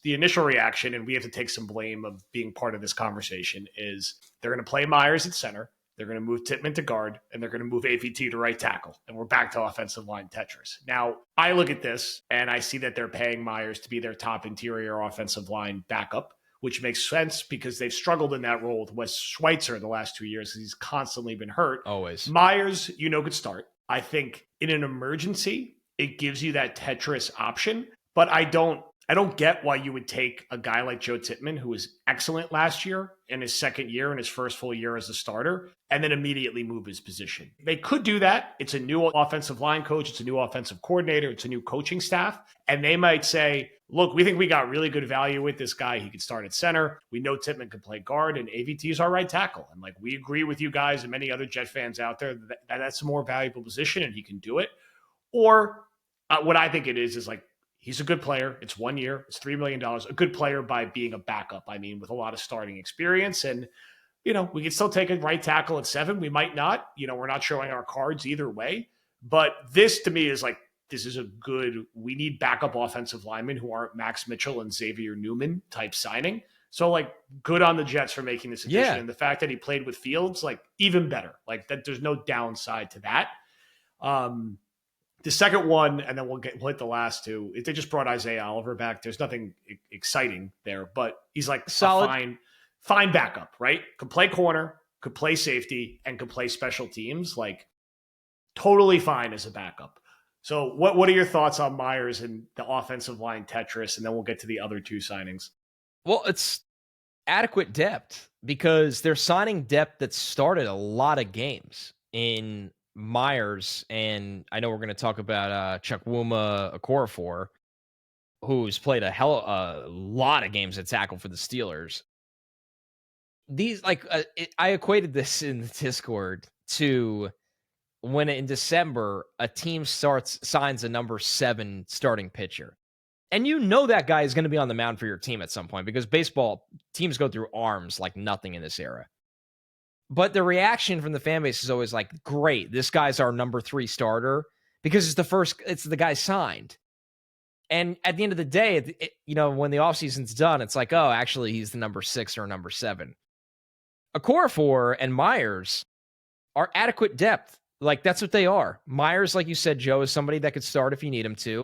the initial reaction, and we have to take some blame of being part of this conversation, is they're going to play Myers at center. They're going to move Tippmann to guard, and they're going to move AVT to right tackle. And we're back to offensive line Tetris. Now, I look at this, and I see that they're paying Myers to be their top interior offensive line backup, which makes sense because they've struggled in that role with Wes Schweitzer the last 2 years because he's constantly been hurt. Always. Myers, could start. I think in an emergency, it gives you that Tetris option, but I don't get why you would take a guy like Joe Tippmann, who was excellent last year in his second year and his first full year as a starter, and then immediately move his position. They could do that. It's a new offensive line coach. It's a new offensive coordinator. It's a new coaching staff. And they might say, look, we think we got really good value with this guy. He could start at center. We know Tippmann can play guard, and AVT is our right tackle. And we agree with you guys and many other Jet fans out there that that's a more valuable position and he can do it. Or what I think it is he's a good player. It's 1 year. It's $3 million. A good player by being a backup. With a lot of starting experience. And, we can still take a right tackle at 7. We might not. We're not showing our cards either way. But this, to me, is this is a good, we need backup offensive linemen who aren't Max Mitchell and Xavier Newman type signing. So, good on the Jets for making this addition. Yeah. And the fact that he played with Fields, even better. That there's no downside to that. The second one, and then we'll hit the last two. If they just brought Isaiah Oliver back, there's nothing exciting there, but he's solid, fine backup, right? Could play corner, could play safety, and could play special teams. Totally fine as a backup. So what are your thoughts on Myers and the offensive line Tetris? And then we'll get to the other two signings. Well, it's adequate depth because they're signing depth that started a lot of games in Myers, and I know we're going to talk about Chukwuma Okorafor, who's played a lot of games at tackle for the Steelers. These I equated this in the Discord to when in December a team signs a number 7 starting pitcher, and that guy is going to be on the mound for your team at some point because baseball teams go through arms like nothing in this era. But the reaction from the fan base is always great, this guy's our number 3 starter because it's the guy signed. And at the end of the day, when the offseason's done, it's oh, actually, he's the number 6 or number 7. Okorafor and Myers are adequate depth. That's what they are. Myers, like you said, Joe, is somebody that could start if you need him to.